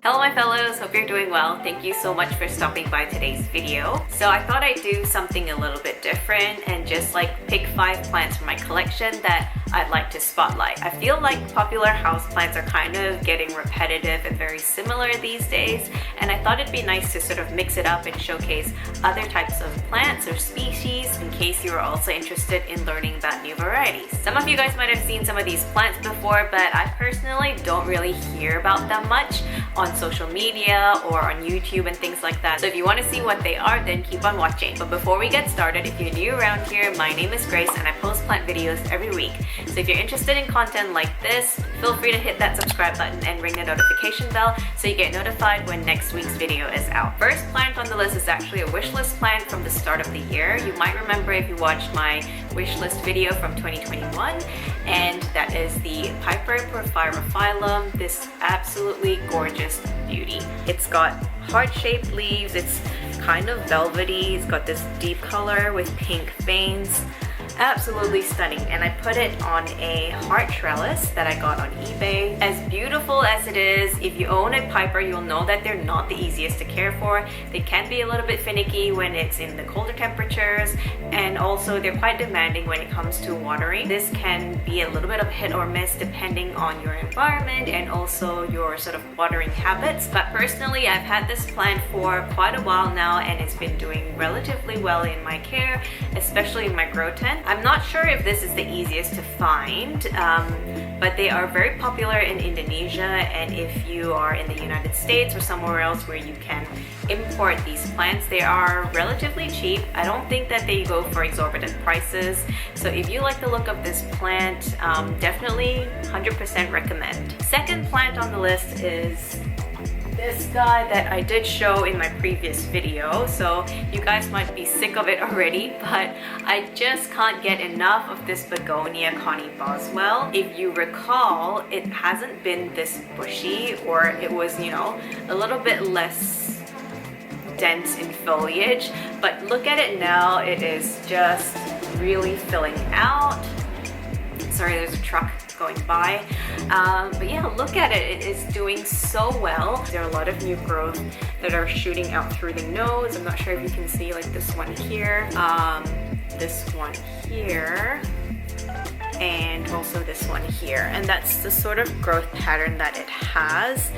Hello my fellows, hope you're doing well. Thank you so much for stopping by today's video. So I thought I'd do something a little bit different and just like pick 5 plants from my collection that I'd like to spotlight. I feel like popular houseplants are kind of getting repetitive and very similar these days, and I thought it'd be nice to sort of mix it up and showcase other types of plants or species in case you are also interested in learning about new varieties. Some of you guys might have seen some of these plants before, but I personally don't really hear about them much on social media or on YouTube and things like that. So if you want to see what they are, then keep on watching. But before we get started, if you're new around here, my name is Grace and I post plant videos every week. So if you're interested in content like this, feel free to hit that subscribe button and ring the notification bell so you get notified when next week's video is out. First plant on the list is actually a wish list plant from the start of the year. You might remember if you watched my wish list video from 2021, and that is the Porphyrophyllum, this absolutely gorgeous beauty. It's got heart-shaped leaves, it's kind of velvety, it's got this deep color with pink veins. Absolutely stunning, and I put it on a heart trellis that I got on eBay. As beautiful as it is, if you own a piper, you'll know that they're not the easiest to care for. They can be a little bit finicky when it's in the colder temperatures, and also they're quite demanding when it comes to watering. This can be a little bit of hit or miss depending on your environment and also your sort of watering habits. But personally, I've had this plant for quite a while now and it's been doing relatively well in my care, especially in my grow tent. I'm not sure if this is the easiest to find, but they are very popular in Indonesia, and if you are in the United States or somewhere else where you can import these plants, they are relatively cheap. I don't think that they go for exorbitant prices. So if you like the look of this plant, definitely 100% recommend. Second plant on the list is this guy that I did show in my previous video, so you guys might be sick of it already, but I just can't get enough of this Begonia Connie Boswell. If you recall, it hasn't been this bushy, or it was, you know, a little bit less dense in foliage, but look at it now, it is just really filling out. Sorry, there's a truck going by, but yeah, look at it, it is doing so well. There are a lot of new growth that are shooting out through the nodes. I'm not sure if you can see, like this one here, and also this one here, and that's the sort of growth pattern that it has.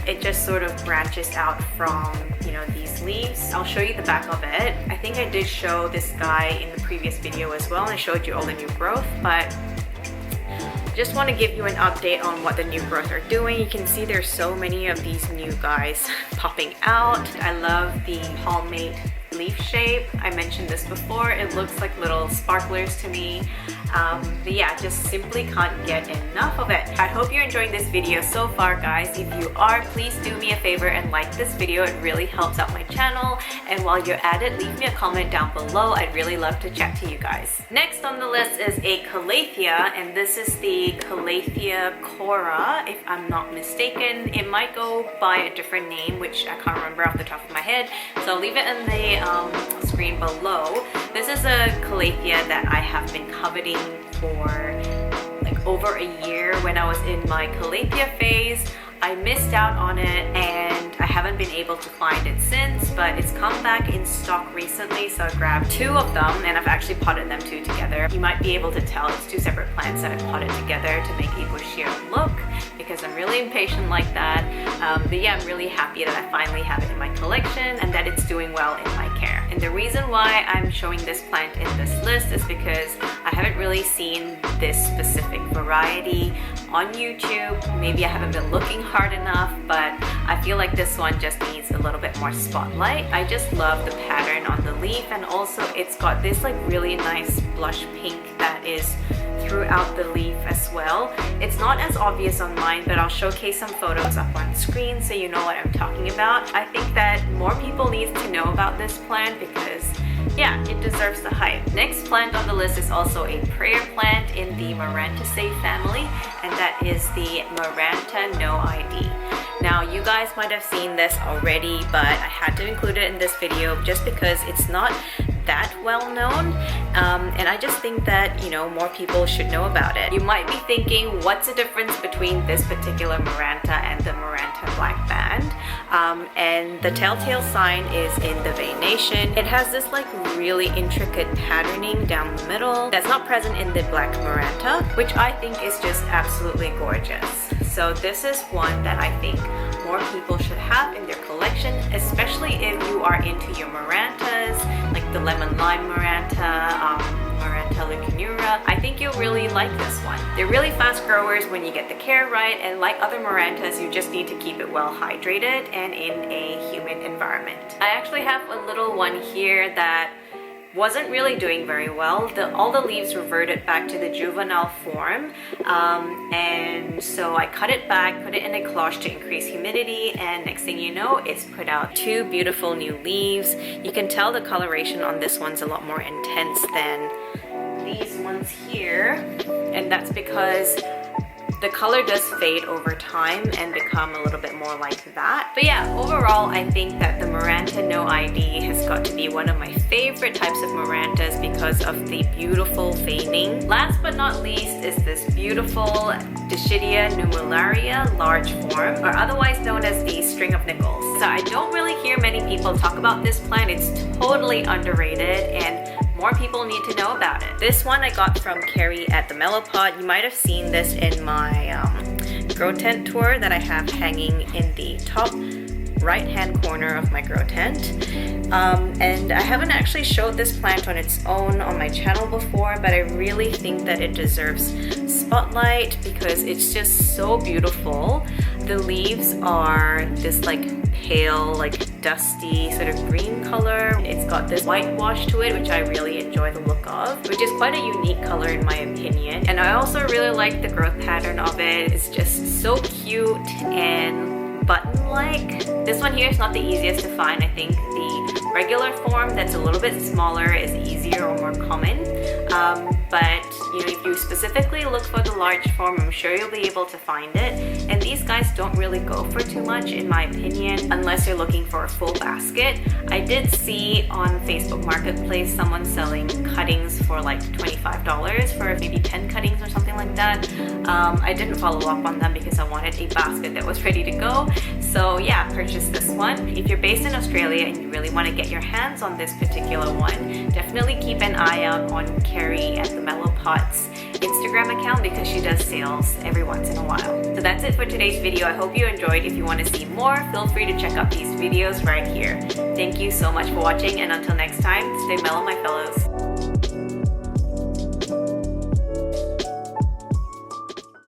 It just sort of branches out from, you know, these leaves. I'll show you the back of it. I think I did show this guy in the previous video as well, and I showed you all the new growth, but just want to give you an update on what the new growth are doing. You can see there's so many of these new guys popping out. I love the palmate leaf shape. I mentioned this before, it looks like little sparklers to me. But yeah, just simply can't get enough of it. I hope you're enjoying this video so far, guys. If you are, please do me a favor and like this video. It really helps out my channel, and while you're at it, leave me a comment down below. I'd really love to chat to you guys. Next on the list is a Calathea, and this is the Calathea Cora, if I'm not mistaken. It might go by a different name, which I can't remember off the top of my head, so I'll leave it in the screen below. This is a Calathea that I have been coveting for like over a year. When I was in my Calathea phase, I missed out on it and I haven't been able to find it since, but it's come back in stock recently, so I grabbed 2 of them and I've actually potted them 2 together. You might be able to tell it's 2 separate plants that I potted together to make a bushier look, because I'm really impatient like that. But yeah, I'm really happy that I finally have it in my collection and that it's doing well in my care. And the reason why I'm showing this plant in this list is because I haven't really seen this specific variety on YouTube. Maybe I haven't been looking hard enough, but I feel like this one just needs a little bit more spotlight. I just love the pattern on the leaf, and also it's got this like really nice blush pink that is throughout the leaf as well. It's not as obvious on mine, but I'll showcase some photos up on screen so you know what I'm talking about. I think that more people need to know about this plant because yeah, it deserves the hype. Next plant on the list is also a prayer plant in the Marantaceae family, and that is the Maranta NoID. Now, you guys might have seen this already, but I had to include it in this video just because it's not that well known, and I just think that, you know, more people should know about it. You might be thinking, what's the difference between this particular Maranta and the Maranta Black Band? and the telltale sign is in the veination. It has this like really intricate patterning down the middle that's not present in the black Maranta, which I think is just absolutely gorgeous. So this is one that I think more people should have in their collection, especially if you are into your Marantas, like the lemon lime Maranta, Maranta Leucanura. I think you'll really like this one. They're really fast growers when you get the care right, and like other Marantas, you just need to keep it well hydrated and in a humid environment. I actually have a little one here that wasn't really doing very well. All the leaves reverted back to the juvenile form, and so I cut it back, put it in a cloche to increase humidity, and next thing you know, it's put out two beautiful new leaves. You can tell the coloration on this one's a lot more intense than these ones here, and that's because the color does fade over time and become a little bit more like that. But yeah, overall, I think that the Maranta NoID has got to be one of my favorite types of Marantas because of the beautiful veining. Last but not least is this beautiful Dischidia Nummularia large form, or otherwise known as the string of nickels. So I don't really hear many people talk about this plant. It's totally underrated and more people need to know about it. This one I got from Carrie at the Mellowpot. You might have seen this in my grow tent tour that I have hanging in the top right hand corner of my grow tent. And I haven't actually showed this plant on its own on my channel before, but I really think that it deserves spotlight because it's just so beautiful. The leaves are this like pale, like dusty sort of green color. It's got this whitewash to it, which I really enjoy the look of, which is quite a unique color in my opinion. And I also really like the growth pattern of it. It's just so cute and button-like. This one here is not the easiest to find. I think the regular form that's a little bit smaller is easier or more common. But you know, if you specifically look for the large form, I'm sure you'll be able to find it. And these guys don't really go for too much in my opinion, unless you're looking for a full basket. I did see on Facebook Marketplace someone selling cuttings for like $25 for maybe 10 cuttings or something like that. I didn't follow up on them because I wanted a basket that was ready to go. So yeah, purchase this one. If you're based in Australia and you really want to get your hands on this particular one, definitely keep an eye out on Carrie at the Mellowpot's Instagram account because she does sales every once in a while. So that's it for today's video. I hope you enjoyed. If you want to see more, feel free to check out these videos right here. Thank you so much for watching, and until next time, stay mellow, my fellows.